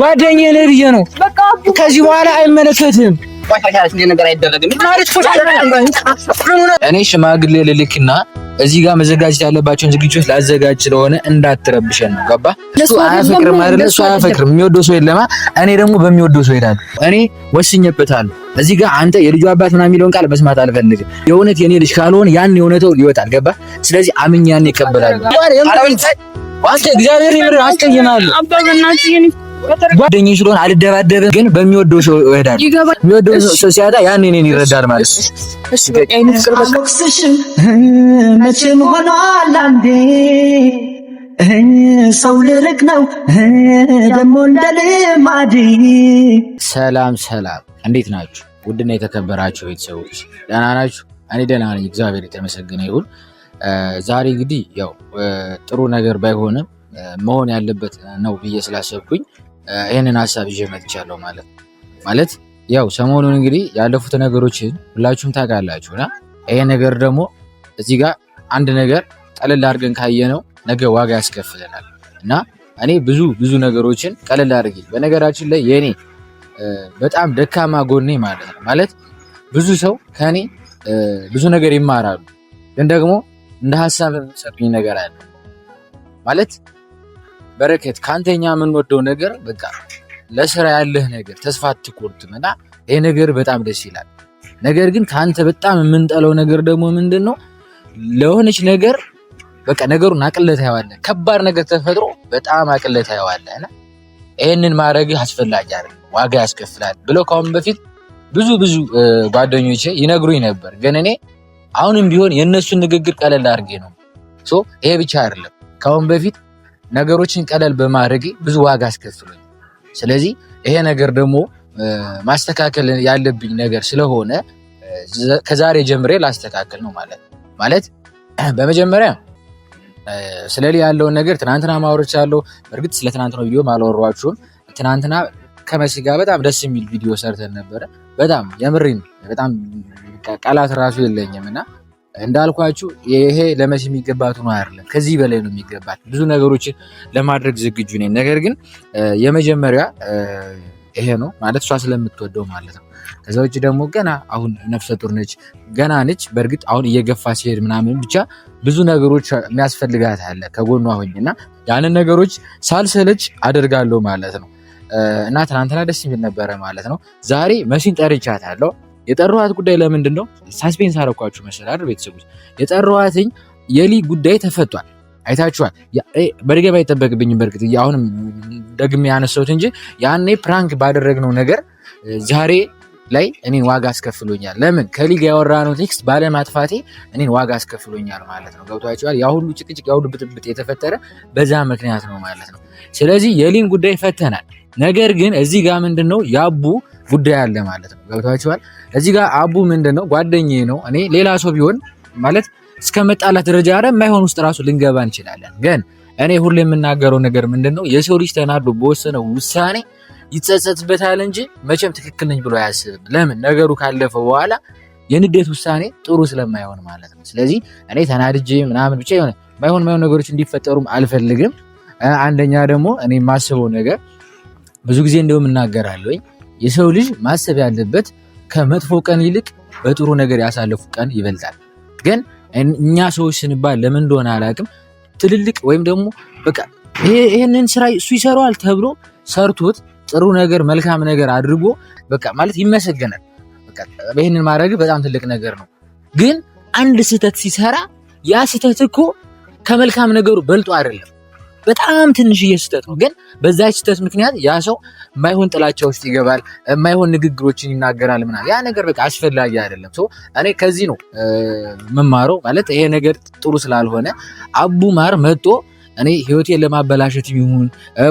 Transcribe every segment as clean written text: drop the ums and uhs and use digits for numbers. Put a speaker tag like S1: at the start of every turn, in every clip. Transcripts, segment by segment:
S1: ጓደኛዬ ነህ ብዬ ነው። ከዚህ በኋላ አይመለከትም። እኔ ሽማግሌ ልልክና እዚህ ጋር መዘጋጀት ያለባቸውን ዝግጅቶች ላዘጋጅ ስለሆነ እንዳትረብሸን ነው። ገባ? እሱ አያፈቅርም አይደል? እሱ አያፈቅርም። የሚወደው ሰው የለማ። እኔ ደግሞ በሚወደው ሰው እሄዳለሁ። እኔ ወስኜበታለሁ። እዚህ ጋር አንተ የልጁ አባት ምናምን የሚለውን ቃል መስማት አልፈልግም። የእውነት የኔ ልጅ ካልሆነ ያን የእውነተው ይወጣል። ገባ? ስለዚህ አምኜ ያን ይቀበላል። አንተ እግዚአብሔር ይምር አስቀይማለሁ። ጓደኛዬ ስለሆነ አልደባደብም፣ ግን በሚወደው ሰው እሄዳለሁ። የሚወደው ሰው ሲያጣ ያን እኔን ይረዳል ማለት ነው። እሺ በቃ
S2: መቼም ሆኗል አንዴ ሰው ልርቅ ነው ደሞ እንደ ልማዴ።
S1: ሰላም ሰላም፣ እንዴት ናችሁ? ውድና የተከበራችሁ ቤተሰቦች ደህና ናችሁ? እኔ ደህና ነኝ፣ እግዚአብሔር የተመሰገነ ይሁን። ዛሬ እንግዲህ ያው ጥሩ ነገር ባይሆንም መሆን ያለበት ነው ብዬ ስላሰብኩኝ ይሄንን ሐሳብ ይዤ መጥቻለሁ ማለት ያው ሰሞኑን እንግዲህ ያለፉት ነገሮችን ሁላችሁም ታውቃላችሁና ይሄ ነገር ደግሞ እዚህ ጋር አንድ ነገር ቀለል አድርገን ካየነው ነገ ዋጋ ያስከፍለናል እና እኔ ብዙ ነገሮችን ቀለል አድርጌ በነገራችን ላይ የኔ በጣም ደካማ ጎኔ ማለት ብዙ ሰው ከኔ ብዙ ነገር ይማራሉ፣ ግን ደግሞ እንደ ሐሳብ ሰጥኝ ነገር አለ ማለት በረከት ካንተኛ የምንወደው ነገር በቃ ለስራ ያለህ ነገር ተስፋ አትቆርጥም እና ይሄ ነገር በጣም ደስ ይላል። ነገር ግን ካንተ በጣም የምንጠለው ነገር ደግሞ ምንድነው? ለሆነች ነገር በቃ ነገሩን አቅልለህ ታየዋለህ። ከባድ ነገር ተፈጥሮ በጣም አቅልለህ ታየዋለህ እና ይሄንን ማድረግ አስፈላጊ አይደለም፣ ዋጋ ያስከፍላል ብለው ካሁን በፊት ብዙ ጓደኞቼ ይነግሩኝ ነበር። ግን እኔ አሁንም ቢሆን የእነሱን ንግግር ቀለል አድርጌ ነው ይሄ ብቻ አይደለም ካሁን በፊት ነገሮችን ቀለል በማድረግ ብዙ ዋጋ አስከፍሎኝ፣ ስለዚህ ይሄ ነገር ደግሞ ማስተካከል ያለብኝ ነገር ስለሆነ ከዛሬ ጀምሬ ላስተካከል ነው ማለት በመጀመሪያ ስለሊ ያለውን ነገር ትናንትና ማውራቻለሁ። በእርግጥ ስለ ትናንትናው ቪዲዮ ማላወራኋችሁም። ትናንትና ከመሲ ጋር በጣም ደስ የሚል ቪዲዮ ሰርተን ነበረ። በጣም የምሪን በጣም ቃላት ራሱ የለኝምና እንዳልኳችሁ ይሄ ለመሲ የሚገባት ነው አይደለም፣ ከዚህ በላይ ነው የሚገባት። ብዙ ነገሮችን ለማድረግ ዝግጁ ነኝ። ነገር ግን የመጀመሪያ ይሄ ነው ማለት እሷ ስለምትወደው ማለት ነው። ከዛ ውጭ ደግሞ ገና አሁን ነፍሰ ጡር ነች፣ ገና ነች። በእርግጥ አሁን እየገፋ ሲሄድ ምናምን ብቻ ብዙ ነገሮች የሚያስፈልጋት አለ ከጎኗ ሆኝና ያንን ነገሮች ሳልሰለች አደርጋለሁ ማለት ነው። እና ትናንትና ደስ የሚል ነበረ ማለት ነው። ዛሬ መሲን ጠርቻታለሁ። የጠራኋት ጉዳይ ለምንድን ነው? ሳስፔንስ አደረኳችሁ መሰላል ቤተሰቦች። የጠራኋትኝ የሊ ጉዳይ ተፈቷል። አይታችኋል። በድጋሚ አይጠበቅብኝም። በርግጥ አሁንም ደግሜ ያነሳሁት እንጂ ያኔ ፕራንክ ባደረግነው ነገር ዛሬ ላይ እኔን ዋጋ አስከፍሎኛል። ለምን? ከሊ ጋር ያወራነው ቴክስት ባለማጥፋቴ እኔን ዋጋ አስከፍሎኛል ማለት ነው። ገብቷችኋል? ያ ሁሉ ጭቅጭቅ፣ ያ ሁሉ ብጥብጥ የተፈጠረ በዛ ምክንያት ነው ማለት ነው። ስለዚህ የሊን ጉዳይ ፈተናል። ነገር ግን እዚህ ጋር ምንድነው ያቡ ጉዳይ አለ ማለት ነው። ገብቷችኋል? እዚህ ጋር አቡ ምንድነው ጓደኛዬ ነው። እኔ ሌላ ሰው ቢሆን ማለት እስከ መጣላት ደረጃ የማይሆን ውስጥ ራሱ ልንገባ እንችላለን። ግን እኔ ሁሌ የምናገረው ነገር ምንድነው የሰው ልጅ ተናዶ በወሰነው ውሳኔ ይጸጸትበታል እንጂ መቼም ትክክል ነኝ ብሎ አያስብም። ለምን? ነገሩ ካለፈ በኋላ የንዴት ውሳኔ ጥሩ ስለማይሆን ማለት ነው። ስለዚህ እኔ ተናድጄ ምናምን ብቻ ማይሆን ነገሮች እንዲፈጠሩም አልፈልግም። አንደኛ ደግሞ እኔ የማስበው ነገር ብዙ ጊዜ እንደውም እናገራለሁ፣ የሰው ልጅ ማሰብ ያለበት ከመጥፎ ቀን ይልቅ በጥሩ ነገር ያሳለፉ ቀን ይበልጣል። ግን እኛ ሰዎች ስንባል ለምን እንደሆነ አላውቅም ትልልቅ ወይም ደግሞ በቃ ይሄንን ስራ እሱ ይሰራዋል ተብሎ ሰርቶት ጥሩ ነገር መልካም ነገር አድርጎ በቃ ማለት ይመሰገናል። በቃ ይሄንን ማድረግ በጣም ትልቅ ነገር ነው። ግን አንድ ስህተት ሲሰራ ያ ስህተት እኮ ከመልካም ነገሩ በልጦ አይደለም፣ በጣም ትንሽዬ ስህተት ነው። ግን በዛች ስህተት ምክንያት ያ ሰው የማይሆን ጥላቻ ውስጥ ይገባል፣ የማይሆን ንግግሮችን ይናገራል ምናምን። ያ ነገር በቃ አስፈላጊ አይደለም። እኔ ከዚህ ነው መማረው ማለት ይሄ ነገር ጥሩ ስላልሆነ አቡ ማር መጥቶ እኔ ህይወቴን ለማበላሸት ይሁን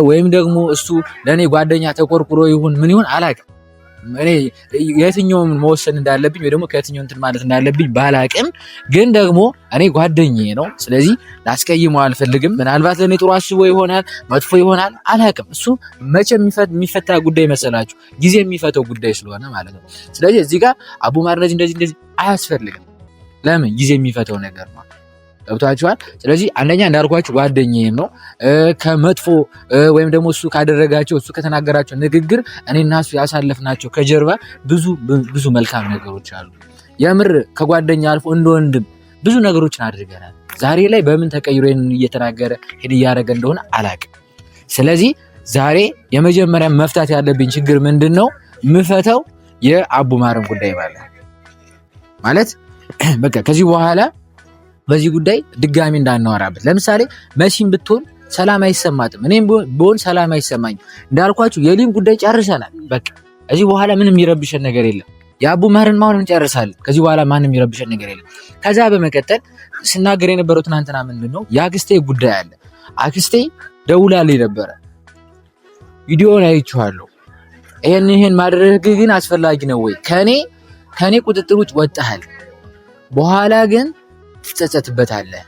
S1: ወይም ደግሞ እሱ ለኔ ጓደኛ ተቆርቁሮ ይሁን ምን ይሁን አላውቅም። እኔ የትኛውን መወሰን እንዳለብኝ ወይ ደግሞ ከየትኛው እንትን ማለት እንዳለብኝ ባላቅም፣ ግን ደግሞ እኔ ጓደኛዬ ነው። ስለዚህ ላስቀይመው አልፈልግም። ምናልባት ለኔ ጥሩ አስቦ ይሆናል፣ መጥፎ ይሆናል፣ አላቅም። እሱ መቼ የሚፈታ ጉዳይ መሰላችሁ? ጊዜ የሚፈተው ጉዳይ ስለሆነ ማለት ነው። ስለዚህ እዚህ ጋር አቡ ማርነጅ እንደዚህ አያስፈልግም። ለምን? ጊዜ የሚፈተው ነገር ነው። ገብቷችኋል? ስለዚህ አንደኛ እንዳልኳችሁ ጓደኛዬም ነው። ከመጥፎ ወይም ደግሞ እሱ ካደረጋቸው እሱ ከተናገራቸው ንግግር እኔና እሱ ያሳለፍናቸው ከጀርባ ብዙ መልካም ነገሮች አሉ። የምር ከጓደኛ አልፎ እንደ ወንድም ብዙ ነገሮችን አድርገናል። ዛሬ ላይ በምን ተቀይሮ እየተናገረ ሄድ እያደረገ እንደሆነ አላቅም። ስለዚህ ዛሬ የመጀመሪያ መፍታት ያለብኝ ችግር ምንድን ነው? ምፈተው የአቡ ማረም ጉዳይ ማለት በቃ ከዚህ በኋላ በዚህ ጉዳይ ድጋሚ እንዳናወራበት። ለምሳሌ መሲም ብትሆን ሰላም አይሰማትም፣ እኔም ብሆን ሰላም አይሰማኝም። እንዳልኳችሁ የሊን ጉዳይ ጨርሰናል። በቃ ከዚህ በኋላ ምንም የሚረብሸን ነገር የለም። የአቡ ማርን ማሁን እንጨርሳለን። ከዚህ በኋላ ማንም የሚረብሸን ነገር የለም። ከዛ በመቀጠል ስናገር የነበረው ትናንትና ምንድን ነው የአክስቴ ጉዳይ አለ። አክስቴ ደውላልኝ ነበረ፣ ቪዲዮውን አይቼዋለሁ። ይሄን ማድረግ ግን አስፈላጊ ነው ወይ? ከኔ ቁጥጥር ውጭ ወጣሃል፣ በኋላ ግን ትጸጸትበታለህ።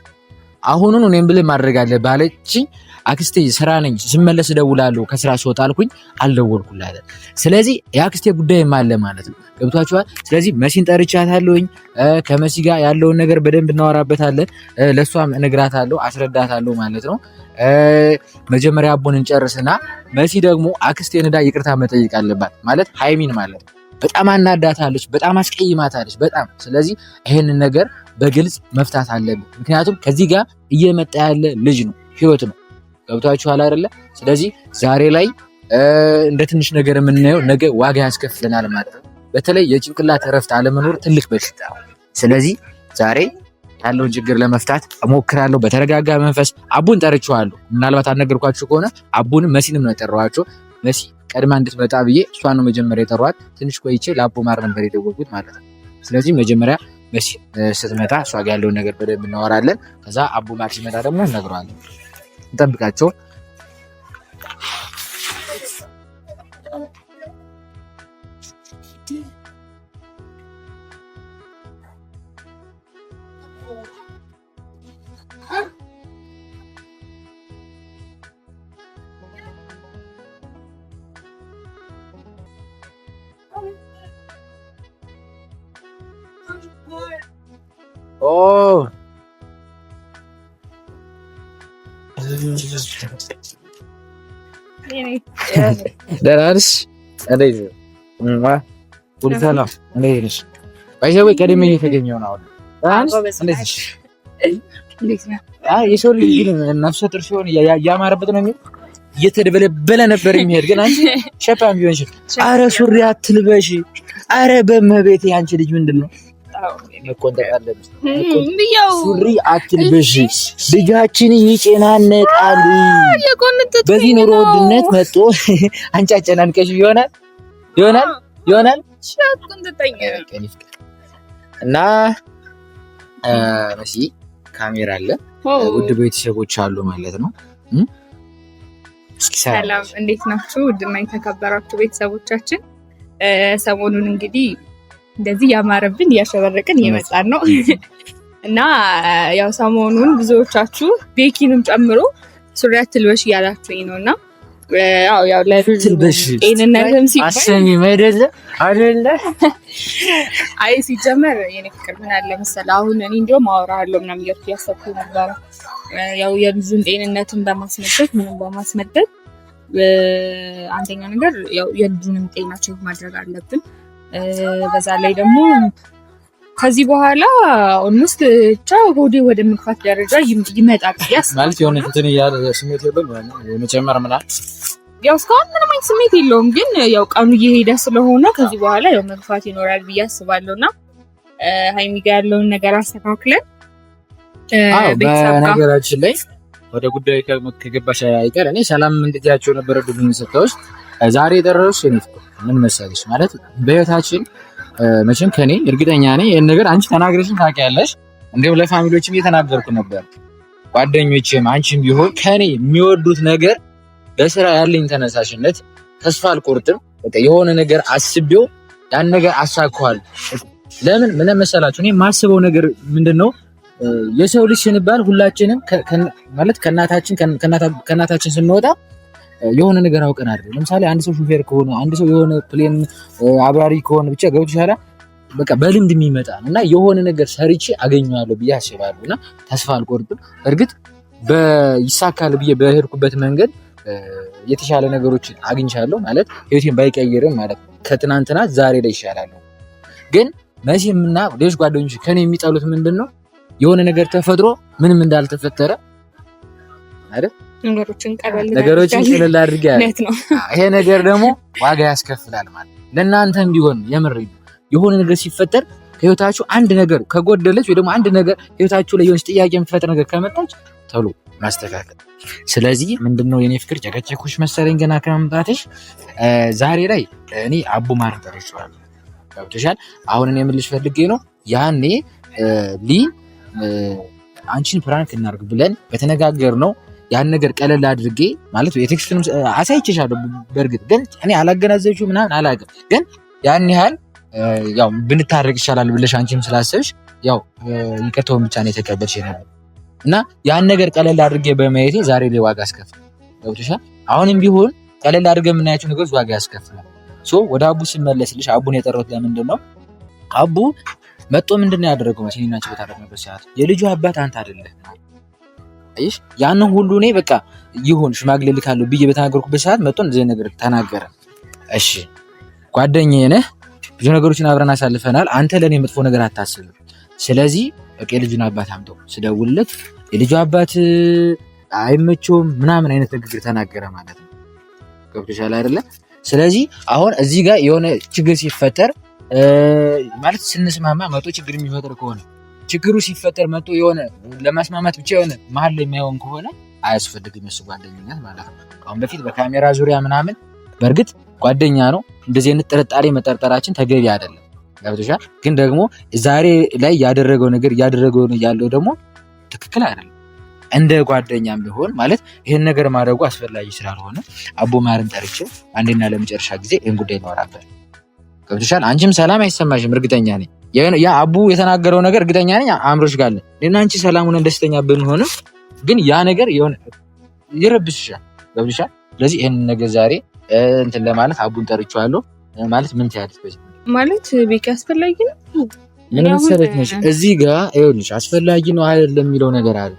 S1: አሁኑን እኔም ብለህ ማድረግ አለ ባለችኝ አክስቴ ስራ ነኝ ስመለስ እደውላለሁ ከስራ ስወጣ አልኩኝ፣ አልደወልኩላት። ስለዚህ የአክስቴ ጉዳይም አለ ማለት ነው። ገብቷችኋል? ስለዚህ መሲን ጠርቻታለሁኝ። ከመሲ ጋር ያለውን ነገር በደንብ እናወራበታለን። ለሷም እነግራታለሁ፣ አስረዳታለሁ ማለት ነው። መጀመሪያ አቦን እንጨርስና መሲ ደግሞ አክስቴን ሄዳ ይቅርታ መጠየቅ አለባት ማለት ሃይሚን ማለት ነው። በጣም አናዳታለች፣ በጣም አስቀይማታለች በጣም። ስለዚህ ይሄንን ነገር በግልጽ መፍታት አለብን። ምክንያቱም ከዚህ ጋር እየመጣ ያለ ልጅ ነው፣ ህይወት ነው። ገብቷችኋል አይደለ? ስለዚህ ዛሬ ላይ እንደ ትንሽ ነገር የምናየው ነገ ዋጋ ያስከፍለናል ማለት ነው። በተለይ የጭንቅላት እረፍት አለመኖር ትልቅ በሽታ። ስለዚህ ዛሬ ያለውን ችግር ለመፍታት እሞክራለሁ በተረጋጋ መንፈስ። አቡን ጠርቼዋለሁ። ምናልባት አልነገርኳችሁ ከሆነ አቡንም መሲንም ነው የጠራኋቸው። መሲ ቀድማ እንድትመጣ ብዬ እሷን ነው መጀመሪያ የጠሯት። ትንሽ ቆይቼ ለአቡ ማር ነበር የደወልኩት ማለት ነው። ስለዚህ መጀመሪያ መሲ ስትመጣ እሷ ጋር ያለውን ነገር በደንብ እናወራለን። ከዛ አቡ ማር ሲመጣ ደግሞ እነግረዋለን። እንጠብቃቸው። ደህና ነሽ? እንዴት ነው? ሁሉ ሰላም? እንዴት ነሽ? ባይዘው ቀደም እየተገኘው ነው። የሰው ልጅ ግን ነፍሰ ጡር ሲሆን ያማረበት ነው የሚል እየተደበለበለ ነበር የሚሄድ ግን አንቺ ሸፓም ቢሆንሽ አረ ሱሪ አትልበሽ፣ አረ በመቤቴ አንቺ ልጅ ምንድን ነው መቆንጠጥ አለብሽ። ሱሪ አትልበሽ፣ ልጃችን ይጨናነቃል። በዚህ ኑሮ ውድነት መጥቶ አንቺ አጨናንቀሽ ይሆናል እና መሲ ካሜራ አለ፣ ውድ ቤተሰቦች አሉ ማለት ነው።
S3: ሰላም እንዴት ናችሁ? ውድና የተከበራችሁ ቤተሰቦቻችን ሰሞኑን እንግዲህ እንደዚህ ያማረብን እያሸበረቅን እየመጣን ነው እና ያው ሰሞኑን ብዙዎቻችሁ ቤኪንም ጨምሮ ሱሪ አትልበሽ እያላችሁኝ ነው እና ያው ለልበሽ ጤንነትም ሲባል አይደለ አይ ሲጀመር የኔ ፍቅር ምን አለ መሰለህ አሁን እኔ እንደውም አወራለሁ ምናምን እያሰብኩ ነበር። ያው የልጁን ጤንነትን በማስመጠት ምንም በማስመጠት አንደኛ ነገር ያው የልጁንም ጤና ቼክ ማድረግ አለብን። በዛ ላይ ደግሞ ከዚህ በኋላ ኦልሞስት ቻው ሆዴ ወደ መግፋት ደረጃ ይመጣል
S1: ማለት የሆነ እንትን ያለ ስሜት የለም የመጨመር ምናምን
S3: ያው እስካሁን ምንም አይነት ስሜት የለውም፣ ግን ያው ቀኑ እየሄደ ስለሆነ ከዚህ በኋላ ያው መግፋት ይኖራል ብዬ አስባለሁና ሃይሚ ጋር ያለውን ነገር አስተካክለን
S1: በነገራችን ላይ ወደ ጉዳይ ከገባሽ አይቀር እኔ ሰላም እንድትያቸው ነበረ ድሉን ሰጥተውሽ ዛሬ የጠራሁሽ ምን መሰለሽ ማለት በህይወታችን መቼም ከኔ እርግጠኛ ነኝ ይሄን ነገር አንቺ ተናግረሽን ታውቂያለሽ፣ እንደው ለፋሚሊዎችም እየተናገርኩ ነበር። ጓደኞቼም አንቺም ቢሆን ከኔ የሚወዱት ነገር በስራ ያለኝ ተነሳሽነት ተስፋ አልቆርጥም። በቃ የሆነ ነገር አስቤው ያን ነገር አሳካዋለሁ። ለምን ምን መሰላችሁ እኔ የማስበው ነገር ምንድነው የሰው ልጅ ስንባል ሁላችንም ማለት ከእናታችን ስንወጣ የሆነ ነገር አውቀን አይደል። ለምሳሌ አንድ ሰው ሹፌር ከሆነ አንድ ሰው የሆነ ፕሌን አብራሪ ከሆነ ብቻ ገብቶሻል በቃ በልምድ የሚመጣ ነው እና የሆነ ነገር ሰርቼ አገኘዋለሁ ብዬ አስባለሁ እና ተስፋ አልቆርጥም። እርግጥ ይሳካል ብዬ በሄድኩበት መንገድ የተሻለ ነገሮችን አግኝቻለሁ ማለት ህይወቴን ባይቀይርም ማለት ነው። ከትናንትና ዛሬ ላይ ይሻላለሁ። ግን መቼምና ሌሎች ጓደኞች ከኔ የሚጠሉት ምንድን ነው የሆነ ነገር ተፈጥሮ ምንም እንዳልተፈጠረ አይደል ነገሮችን ቀለል አድርጌ ይሄ ነገር ደግሞ ዋጋ ያስከፍላል ማለት ለእናንተም ቢሆን የምር የሆነ ነገር ሲፈጠር ከህይወታችሁ አንድ ነገር ከጎደለች ወይ ደግሞ አንድ ነገር ህይወታችሁ ላይ የሆነች ጥያቄ የምትፈጥር ነገር ከመጣች ቶሎ ማስተካከል። ስለዚህ ምንድነው የኔ ፍቅር ጨቀጨኩሽ መሰለኝ ገና ከመምጣትሽ። ዛሬ ላይ እኔ አቡ ማር ጠርቼዋለሁ። ገብቶሻል? አሁን እኔ የምልሽ ፈልጌ ነው ያኔ አንቺን ፕራንክ እናድርግ ብለን በተነጋገርነው ያን ነገር ቀለል አድርጌ ማለት የቴክስቱንም አሳይቼሻለሁ። በእርግጥ ግን እኔ አላገናዘብሽው ምናምን አላውቅም። ግን ያን ያህል ያው ብንታረቅ ይሻላል ብለሽ አንቺም ስላሰብሽ ያው ይቅርታውን ብቻ ነው የተቀበልሽ ነበር እና ያን ነገር ቀለል አድርጌ በማየቴ ዛሬ ላይ ዋጋ ያስከፍላል። ገብቶሻል? አሁንም ቢሆን ቀለል አድርገን የምናያቸው ነገሮች ዋጋ ያስከፍላል። ወደ አቡ ስመለስልሽ አቡን የጠራሁት ለምንድን ነው? አቡ መጥቶ ምንድነው ያደረገው? መሲናቸው በታረቅንበት ሰዓት የልጁ አባት አንተ አይደለህ። አይሽ ያንን ሁሉ እኔ በቃ ይሁን ሽማግሌ ልካለሁ ብዬ በተናገርኩበት ሰዓት መጥቶ እንደዚህ ነገር ተናገረ። እሺ ጓደኛዬ ነህ፣ ብዙ ነገሮችን አብረን አሳልፈናል። አንተ ለኔ መጥፎ ነገር አታስብም። ስለዚህ በቃ የልጁን አባት አምጣው። ስደውልለት የልጁ አባት አይመቸውም ምናምን አይነት ንግግር ተናገረ ማለት ነው። ገብቶሻል አይደለ? ስለዚህ አሁን እዚህ ጋር የሆነ ችግር ሲፈጠር ማለት ስንስማማ መቶ ችግር የሚፈጠር ከሆነ ችግሩ ሲፈጠር መቶ የሆነ ለማስማማት ብቻ የሆነ መሀል ላይ የማይሆን ከሆነ አያስፈልግም እሱ ጓደኝነት ማለት ነው። አሁን በፊት በካሜራ ዙሪያ ምናምን በእርግጥ ጓደኛ ነው እንደዚህ አይነት ጥርጣሬ መጠርጠራችን ተገቢ አይደለም። ገብቶሻል? ግን ደግሞ ዛሬ ላይ ያደረገው ነገር ያደረገው ያለው ደግሞ ትክክል አይደለም። እንደ ጓደኛም ቢሆን ማለት ይሄን ነገር ማድረጉ አስፈላጊ ስላልሆነ አቦ ማርን ጠርቼ አንዴና ለመጨረሻ ጊዜ ይሄን ጉዳይ እናወራበት። ገብቶሻል? አንቺም ሰላም አይሰማሽም እርግጠኛ ነኝ። ያ አቡ የተናገረው ነገር እርግጠኛ ነኝ አእምሮሽ ጋር ነው። እና አንቺ ሰላም ሆነን ደስተኛ ብንሆንም ግን ያ ነገር የሆነ ይረብሽሻል። ገብቶሻል? ስለዚህ ይሄን ነገር ዛሬ እንትን ለማለት አቡን ጠርቼዋለሁ። ማለት ምን ትያለሽ? በዚህ
S3: ማለት ቤት አስፈላጊ ነው
S1: ምን መሰለሽ ነሽ እዚህ ጋር ይኸውልሽ አስፈላጊ ነው አይደለም የሚለው ነገር አለ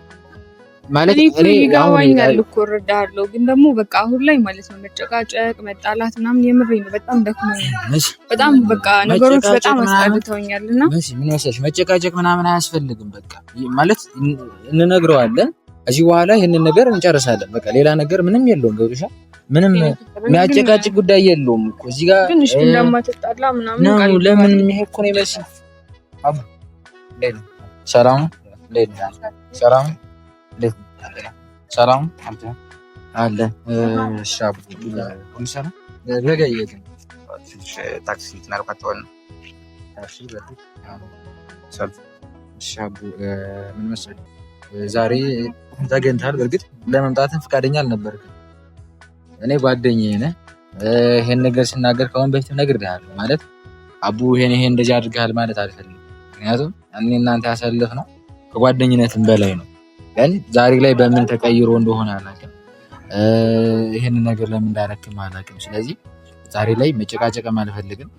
S1: ማለት እኔ
S3: ያዋኛል እኮ እረዳለሁ። ግን ደግሞ በቃ አሁን ላይ ማለት ነው መጨቃጨቅ መጣላት ምናምን የምሬ ነው በጣም ደክሞኛል። በጣም በቃ ነገሮች በጣም አስጠልተውኛልና
S1: ምን መሰለሽ መጨቃጨቅ ምናምን አያስፈልግም። በቃ ማለት እንነግረዋለን እዚህ በኋላ ይሄንን ነገር እንጨርሳለን። በቃ ሌላ ነገር ምንም የለውም። ገብቶሻል? ምንም የሚያጨቃጭቅ ጉዳይ የለውም እኮ እዚህ ጋር
S3: ግን እሺ እንደማትጣላ ምናምን ቃል
S1: ለምን ይሄ እኮ ነው ይመስል አቡ ሰላም ሰላም ሰላም አለ ሻቡ ሁሉ ሰላም ለገየ ግን ታክሲ ተናርቋጣው ነው ታክሲ ለዚህ ሻቡ ምን መሰለኝ ዛሬ ተገኝተሃል። በእርግጥ ለመምጣትን ፈቃደኛ አልነበርክም። እኔ ጓደኛዬ ነህ። ይሄን ነገር ስናገር ከአሁን በፊት ነግሬሃለሁ። ማለት አቡ ይሄን እንደዚህ አድርገሃል ማለት አልፈልግም። ምክንያቱም እኔ እናንተ ያሳለፍነው ከጓደኝነትም በላይ ነው። ግን ዛሬ ላይ በምን ተቀይሮ እንደሆነ አላውቅም። ይሄን ነገር ለምን እንዳረክም አላውቅም። ስለዚህ ዛሬ ላይ መጨቃጨቅም አልፈልግም።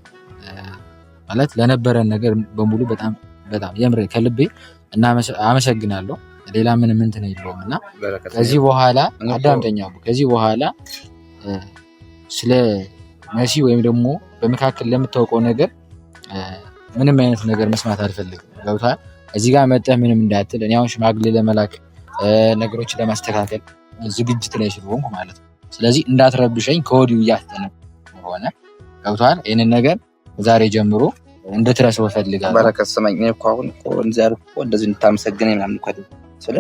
S1: ማለት ለነበረን ነገር በሙሉ በጣም የምሬ ከልቤ እና አመሰግናለሁ። ሌላ ምንም እንትን የለውም እና ከዚህ በኋላ አዳምጠኛ ከዚህ በኋላ ስለ መሲ ወይም ደግሞ በመካከል ለምታውቀው ነገር ምንም አይነት ነገር መስማት አልፈልግም። ገብቶሃል? እዚህ ጋር መጠህ ምንም እንዳትል። እኔ አሁን ሽማግሌ ለመላክ ነገሮችን ለማስተካከል ዝግጅት ላይ ስለሆንኩ ማለት ነው። ስለዚህ እንዳትረብሸኝ ከወዲሁ እያስጠነቀቅኩ ሆነ። ገብቶሃል? ይህንን ነገር ዛሬ ጀምሮ እንድትረሳው እፈልጋለሁ።
S4: በረከት ስማኝ። እኔ እኮ አሁን እኮ እንደዚህ እንድታመሰግነኝ ምናምን እኮ ስለ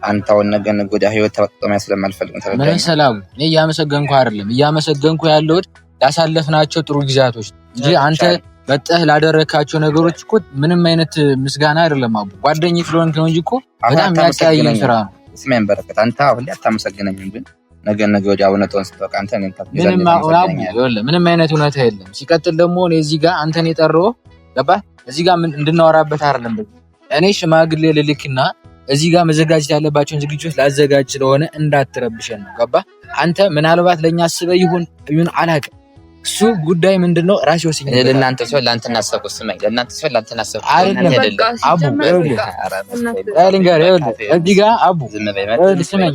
S4: አንተ አሁን ነገ ወዲያ ህይወት ተጠቅመህ ስለማልፈልግ ነው።
S1: ምን ሰላም እኔ እያመሰገንኩ አይደለም። እያመሰገንኩ ያለሁት ያሳለፍናቸው ጥሩ ጊዜያቶች እንጂ አንተ በጠህ ላደረካቸው ነገሮች እኮ ምንም አይነት ምስጋና አይደለም። አቡ ጓደኛዬ ስለሆንክ ነው እንጂ እኮ በጣም ያቀያየኝ ስራ ነው።
S4: ስማኝ በረከት፣ አንተ አሁን ላይ አታመሰግነኝም፣ ግን ነገ ወዲያ እውነታውን ስትወቅ አንተ እኔን
S1: ምንም አይነት እውነታ የለም። ሲቀጥል ደግሞ እኔ እዚህ ጋር አንተን የጠራሁት ገባህ? እዚህ ጋር እንድናወራበት አይደለም። እኔ ሽማግሌ ልልክና እዚህ ጋር መዘጋጀት ያለባቸውን ዝግጅቶች ላዘጋጅ ስለሆነ እንዳትረብሸን ነው። ገባህ? አንተ ምናልባት ለኛ አስበህ ይሁን አላውቅም፣ እሱ ጉዳይ ምንድነው? ራሴ ወስኜ
S4: ለእናንተ ሰው ለአንተ እናሰብኩ ስማኝ፣ ለእናንተ ሰው ለአንተ እናሰብኩ
S1: አይደለም። አቡ እዚህ ጋር አቡ ስማኝ፣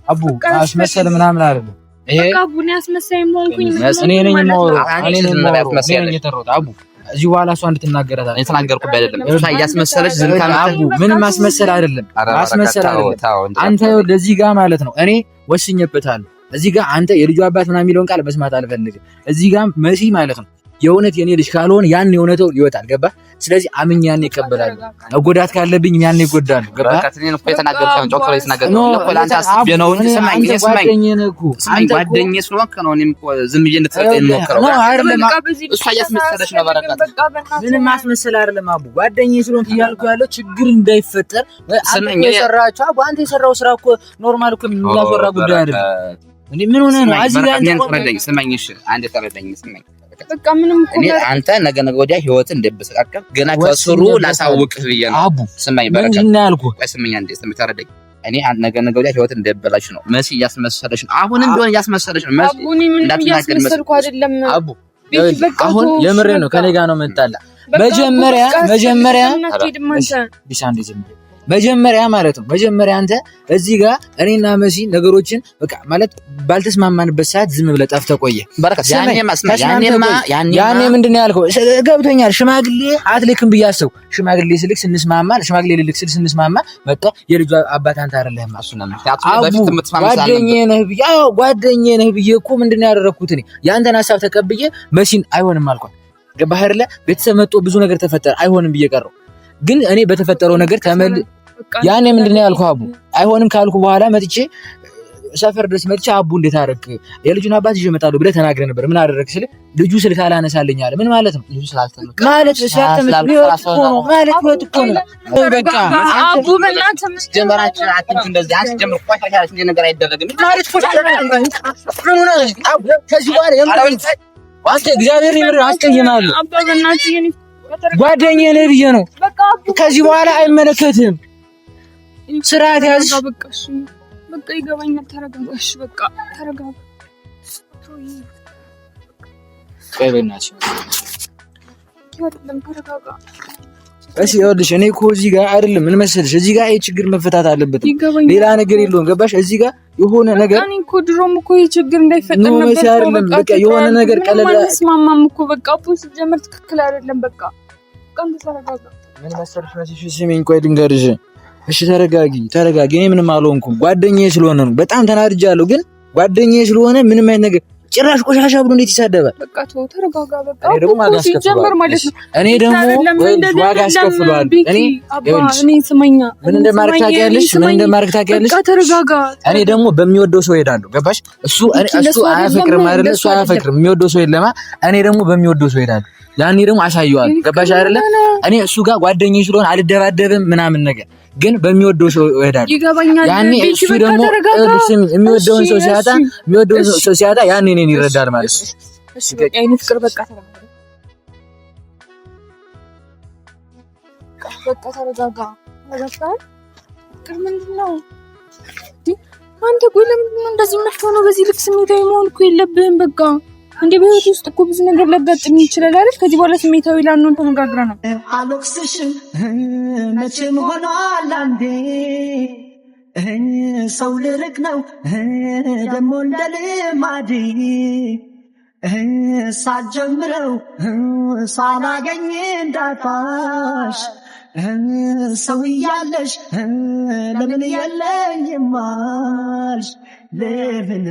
S1: አቡ አስመሰል ምናምን አይደለም ይሄ
S3: አቡን ያስመሰለኝ ሆንኩኝ
S1: እኔ ነኝ አቡ እዚህ በኋላ እሷ እንድትናገራት
S4: የተናገርኩት አይደለም። እሷ እያስመሰለች ዝም ካለ
S1: አቡ ምንም ማስመሰል አይደለም፣ ማስመሰል አይደለም። አንተ ለዚህ ጋር ማለት ነው እኔ ወስኜበታለሁ። እዚህ ጋር አንተ የልጁ አባት ምናምን የሚለውን ቃል መስማት አልፈልግም። እዚህ ጋር መሲ ማለት ነው የእውነት የኔ ልጅ ካልሆነ ያን የእውነቱ ይወጣል። ገባ? ስለዚህ አምኜ ያን ይቀበላል። መጎዳት ካለብኝ ያን ይጎዳል። ገባ?
S4: ከትኔን እኮ የተናገርኩት ጮክሮ የተናገርኩት እኮ ለአንተ አስቤ ነው እንጂ ስማኝ ጓደኛዬ ስለሆንክ ነው። እኔም እኮ ዝም ብዬ እንድትሰጠኝ የምሞክረው
S1: ነው አይደለም።
S4: እሷ እያስመሰለች ነው። በረከት
S1: ምንም ማስመሰል አይደለም አቡ ጓደኛዬ ስለሆንክ እያልኩ ያለው ችግር እንዳይፈጠር አንተ የሰራችሁ አቡ አንተ የሰራው ስራ እኮ ኖርማል እኮ የሚያወራ ጉዳይ አይደለም። እንዴ ምን ሆነ ነው? አዚ ጋር
S4: ስማኝ፣ እሺ አንዴ ተረዳኝ። ስማኝ
S3: በቃ ምንም እኮ
S4: አንተ ነገ ወዲያ ህይወት እንደብስቃቀም ገና ከስሩ ላሳውቅህ ብዬ ነው።
S1: አቡ
S4: ስማኝ በረከት
S1: ምን ያልኩህ?
S4: ስማኝ አንዴ ተረዳኝ። እኔ ነገ ወዲያ ህይወት እንደበላሽ ነው። መሲ እያስመሰለች ነው። አሁንም ቢሆን እያስመሰለች ነው። መሲ
S3: አቡ ምን እያስመሰልኩ አይደለም
S1: አቡ። አሁን የምሬ ነው። ከኔ ጋር ነው የምንጣላ። መጀመሪያ ማለት ነው መጀመሪያ አንተ እዚህ ጋር እኔና መሲ ነገሮችን በቃ ማለት ባልተስማማንበት ሰዓት ዝም ብለህ ጠፍተህ ቆየህ። ያኔ ምንድን ነው ያልከው? ገብቶኛል። ሽማግሌ አትልክም ብዬ አሰብኩ። ሽማግሌ ስልክ ስንስማማ በቃ የልጁ አባት አንተ አይደለህም። ጓደኛዬ ነህ ብዬ እኮ ምንድን ነው ያደረኩት? እኔ ያንተን ሀሳብ ተቀብዬ መሲን አይሆንም አልኳት። ገባህ አይደለ? ቤተሰብ መጥቶ ብዙ ነገር ተፈጠረ። አይሆንም ብዬ ቀረሁ። ግን እኔ በተፈጠረው ነገር ያኔ ምንድነው ያልኩህ? አቡ አይሆንም ካልኩ በኋላ መጥቼ ሰፈር ድረስ መጥቼ አቡ እንዴት አደረክ? የልጁን አባት ይዤ እመጣለሁ ብለህ ተናግረህ ነበር። ምን አደረክ ስልህ ልጁ ስልክ አላነሳልኝ አለ። ምን ማለት ነው? ልጁ ስላልተመከረ ማለት በቃ
S3: አቡ በእናትህ
S4: ጀመራችን አትንክ እንደዚህ አስጀምር ቆሻሻለች እንደ ነገር አይደረግም ማለት
S1: ከዚህ በኋላ አንተ እግዚአብሔር ይምር አስቀይማለሁ።
S3: አባ በእናትህ
S1: ጓደኛዬ ነህ ብዬ ነው። ከዚህ በኋላ አይመለከትም። ስርዓት ያዝ።
S3: በቃ ይገባኛል። ተረጋጋ። እሺ በቃ ተረጋጋ።
S1: ቆይ በእናትሽ
S3: ተረጋጋ።
S1: እሺ ይኸውልሽ እኔ እኮ እዚህ ጋር አይደለም ምን መሰለሽ፣ እዚህ ጋር ይሄ ችግር መፈታት አለበት። ሌላ ነገር የለውም። ገባሽ? እዚህ ጋር የሆነ ነገር
S3: እኔ እኮ ድሮም እኮ ይሄ ችግር እንዳይፈጠር ነበር።
S1: በቃ የሆነ ነገር ቀለል
S3: ማማም እኮ በቃ ፖስ ጀመር ትክክል አይደለም። በቃ ቀን ተረጋጋ።
S1: ምን መሰለሽ ነሽ? ስሚኝ ቆይ ልንገርሽ። እሺ ተረጋጊ። እኔ ምንም አልሆንኩም። ጓደኛዬ ስለሆነ ነው። በጣም ተናድጃለሁ፣ ግን ጓደኛዬ ስለሆነ ምንም አይነት ነገር ጭራሽ ቆሻሻ ብሎ እንዴት ይሳደባል?
S3: በቃ ተው ተረጋጋ። በቃ
S1: እኔ ደግሞ ዋጋ አስከፍሏል። እኔ
S3: ስመኛ
S1: ምን እንደማርክ ታውቂያለሽ?
S3: በቃ ተረጋጋ።
S1: እኔ ደግሞ በሚወደው ሰው ሄዳለሁ። ገባሽ? እሱ አያፈቅርም አይደለ? እሱ አያፈቅርም፣ የሚወደው ሰው የለማ። እኔ ደግሞ በሚወደው ሰው ሄዳለሁ። ያኔ ደግሞ አሳየዋለሁ። ገባሽ አይደለ? እኔ እሱ ጋር ጓደኛዬ ስለሆነ አልደባደብም ምናምን ነገር፣ ግን በሚወደው ሰው እሄዳለሁ። ያኔ እሱ ደግሞ የሚወደውን ሰው ሲያጣ ያኔ እኔን ይረዳል ማለት ነው።
S3: እሺ በቃ የእኔ ፍቅር በቃ ተረጋጋ። ፍቅር ምንድን ነው አንተ? ቆይ ለምንድን ነው እንደዚህ የምትሆነው? በዚህ ልክ ስሜታዊ መሆን እኮ የለብህም። በቃ እንደ በህይወት ውስጥ እኮ ብዙ ነገር ሊያጋጥም ይችላል አይደል? ከዚህ በኋላ ስሜታዊ ላንሆን ተነጋግረናል።
S2: አልወቅስሽም መቼም ሆኗል አንዴ ሰው ልርቅ ነው ደሞ እንደ ልማዴ ሳልጀምረው ሳላገኝ እንዳጣሽ ሰው እያለሽ ለምን የለኝም አልሽ ለምን